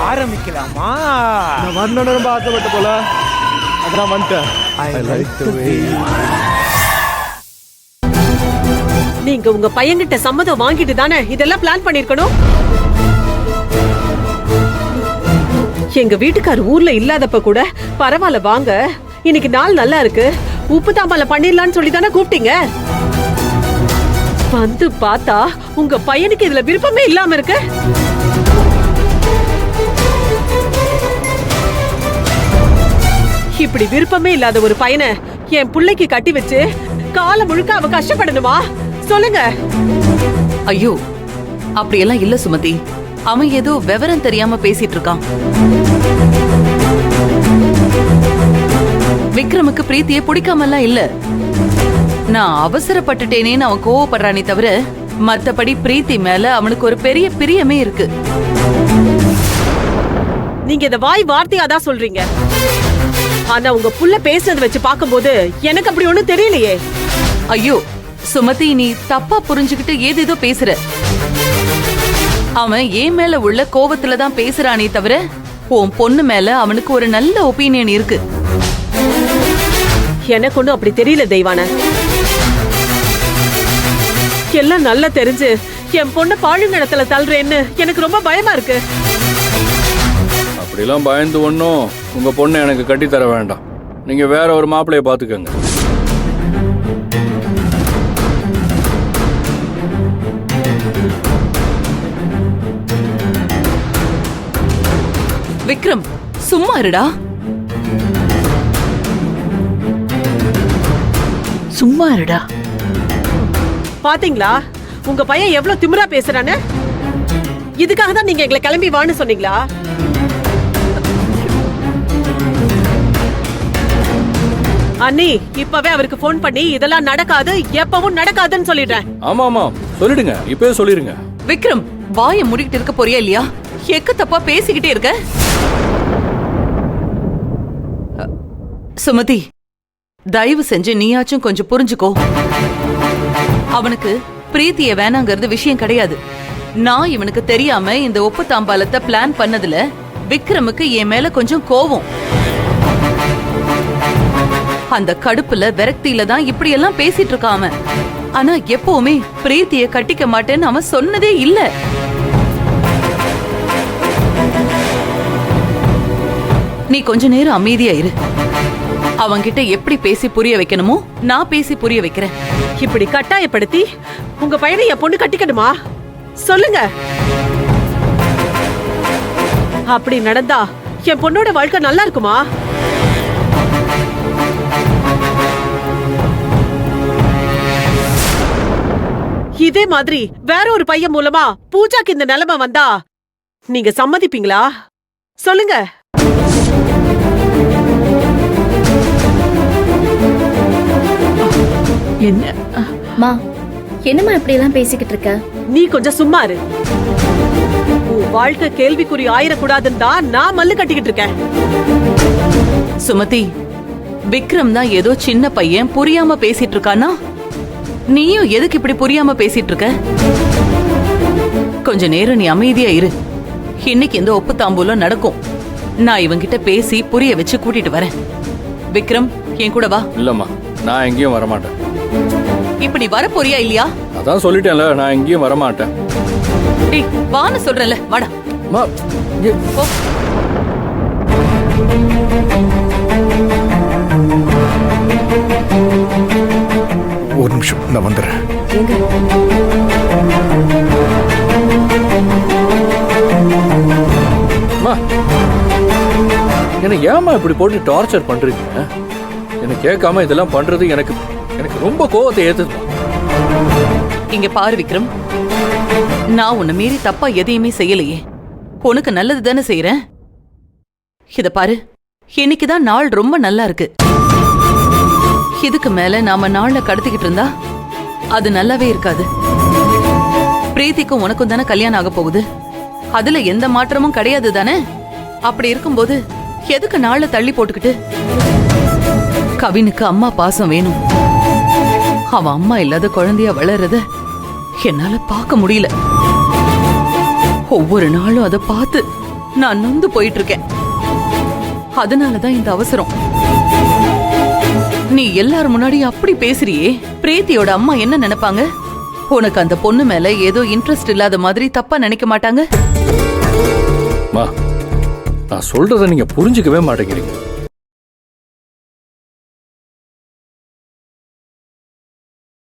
ஆரம்பிக்கலாமா? நான் வரணும்னு ரொம்ப ஆசைப்பட்ட போல அதான் வந்துட்டேன். நீங்க உங்க பையன்கிட்ட சம்மதம் வாங்கிட்டு தானே இதெல்லாம் பிளான் பண்ணிருக்கணும். எங்க வீட்டுக்கார் ஊர்ல இல்லாதப்ப கூட பரவாயில்ல வாங்க, இன்னைக்கு நாள் நல்லா இருக்கு, உப்பு தாம்பால பண்ணிடலான்னு சொல்லி தானே கூப்பிட்டீங்க. வந்து பார்த்தா உங்க பையனுக்கு இதுல விருப்பமே இல்லாம இருக்கு. இப்படி விருப்பமே இல்லாத ஒரு பையனை என் பிள்ளைக்கு கட்டி வச்சு காலம் முழுக்க அவ கஷ்டப்படணுமா? சொல்லுங்க. ஐயோ, அப்படியெல்லாம் இல்ல சுமதி. அவன் ஏதோ விவரம் தெரியாம பேசிட்டு இருக்கான். விக்ரமுக்கு பிரீத்தியை பிடிக்காமலாம் இல்ல. நான் அவசரப்பட்டுட்டேனேன்னு அவன் கோவப்படுறானே தவிர மத்தபடி பிரீத்தி மேல அவனுக்கு ஒரு பெரிய பிரியமே இருக்கு. நீங்க இந்த வாய் வார்த்தையாதான் சொல்றீங்க. ஆனா உங்க புள்ள பேசுறத வச்சு பாக்கும்போது எனக்கு அப்படி ஒண்ணும் தெரியலையே. ஐயோ சுமதி, நீ தப்பா புரிஞ்சுக்கிட்டு ஏதேதோ பேசுற. அவன் ஏன் மேல உள்ள கோவத்துலதான் பேசுறானே தவிர உன் பொண்ணு மேல அவனுக்கு ஒரு நல்ல ஒப்பீனியன் இருக்கு. எனக்கு ஒண்ணும் அப்படி தெரியல தெய்வான. எல்லாம் நல்லா தெரிஞ்சு என் பொண்ணு பாழுங்கடத்துல தள்ளுறேன்னு எனக்கு ரொம்ப பயமா இருக்கு. அப்படிலாம் பயந்து ஒன்னும் உங்க பொண்ணை எனக்கு கட்டித்தர வேண்டாம். நீங்க வேற ஒரு மாப்பிள்ளைய பாத்துக்கங்க. விக்ரம், சும்மா இருடா. சும்மா இருடா. பாத்தீங்களா உங்க பையன் எவ்வளவு திமிரா பேசுறானு? இதுக்காக தான் நீங்க எங்களை கிளம்பி வான்னு சொன்னீங்களா? அண்ணி, இப்பவே அவருக்கு போன் பண்ணி இதெல்லாம் நடக்காது, எப்பவும் நடக்காதுன்னு சொல்லிடுறேன். ஆமா ஆமா சொல்லிடுங்க, இப்பவே சொல்லிருங்க. விக்ரம், வாயை மூடிக்கிட்டு இருக்க போறியா இல்லையா? எக்க தப்பா பேசிக்கிட்டே இருக்க. சுமதி, தயவு செஞ்சு நீயாச்சும் கொஞ்சம் புரிஞ்சுக்கோ. அவனுக்கு பிரீத்திய வேணாங்கிறது விஷயம் கிடையாது. நான் இவனுக்கு தெரியாம இந்த ஒப்பு தாம்பாலத்தை பிளான் பண்ணதுல விக்ரமுக்கு என் மேல கொஞ்சம் கோவம். அந்த கடுப்புல விரக்தியில தான் இப்படி எல்லாம் பேசிட்டு இருக்கான் அவன். ஆனா எப்பவுமே பிரீத்திய கட்டிக்க மாட்டேன்னு அவன் சொன்னதே இல்ல. நீ கொஞ்ச நேரம் அமைதியா இரு. அவன்கிட்ட எப்படி பேசி புரிய வைக்கணுமோ நான் பேசி புரிய வைக்கிறேன். இப்படி கட்டாயப்படுத்தி உங்க பையனை என் பொண்ணு கட்டிக்கணுமா? சொல்லுங்க. அப்படி நடந்தா என் பொண்ணோட வாழ்க்கை நல்லா இருக்குமா? இதே மாதிரி வேற ஒரு பையன் மூலமா பூஜாக்கு இந்த நிலைமை வந்தா நீங்க சம்மதிப்பீங்களா? சொல்லுங்க. என்ன மா, என்னம்மா இப்படி எல்லாம் பேசிக்கிட்டு இருக்க? நீ கொஞ்சம் சும்மா இரு. உன் வாழ்க்கை கேள்விக்குறி ஆயிரக்கூடாதுன்னு தான் நான் மல்லு கட்டிக்கிட்டு இருக்கேன். சுமதி, விக்ரம் தான் ஏதோ சின்ன பையன் புரியாம பேசிட்டு இருக்கானா? நீயும் எதுக்கு இப்படி புரியாம பேசிட்டு இருக்க? கொஞ்ச நேரம் நீ அமைதியா இரு. இன்னைக்கு இந்த ஒப்பு தாம்பூலம் நடக்கும். நான் இவங்கிட்ட பேசி புரிய வச்சு கூட்டிட்டு வரேன். விக்ரம், என் கூட வா. இல்லம்மா, நான் எங்கேயும் வரமாட்டேன். இப்படி வர போறியா இல்லையா? அதான் சொல்லிட்டேன்ல, நான் எங்கேயும் வரமாட்டேன். டேய், வான்னு சொல்றேன்ல, வாடா. போ. ஒரு நிமிஷம், நான் வந்துடுறேன். என்ன ஏமா இப்படி போட்டு டார்ச்சர் பண்றீங்க? எனக்கு கேட்காம இதெல்லாம் பண்றது எனக்கு எனக்கு ரொம்ப கோவத்தை ஏத்துது. இங்க பாரு விக்ரம், நான் உன்னை மீறி தப்பா எதையுமே செய்யலையே. உனக்கு நல்லது தானே செய்யறேன். இத பாரு, இன்னைக்குதான் நாள் ரொம்ப நல்லா இருக்கு. இதுக்கு மேல நாம நாள்ல கடத்திக்கிட்டு இருந்தா அது நல்லாவே இருக்காது. பிரீத்திக்கும் உனக்கும் தானே கல்யாணம் ஆக போகுது. அதுல எந்த மாற்றமும் கிடையாது தானே? அப்படி இருக்கும்போது எதுக்கு நாள்ல தள்ளி போட்டுக்கிட்டு? கவினுக்கு அம்மா பாசம் வேணும். அவன் அம்மா இல்லாத குழந்தையா வளர்றத என்னால பார்க்க முடியல. ஒவ்வொரு நாளும் அதை பார்த்து நான் நொந்து போயிட்டு இருக்கேன். அதனாலதான் இந்த அவசரம். நீ எல்லாரும் முன்னாடி அப்படி பேசுறியே, பிரீத்தியோட அம்மா என்ன நினைப்பாங்க? உனக்கு அந்த பொண்ணு மேல ஏதோ இன்ட்ரெஸ்ட் இல்லாத மாதிரி தப்பா நினைக்க மாட்டாங்க? நான் சொல்றத நீங்க புரிஞ்சுக்கவே மாட்டேங்கிறீங்க.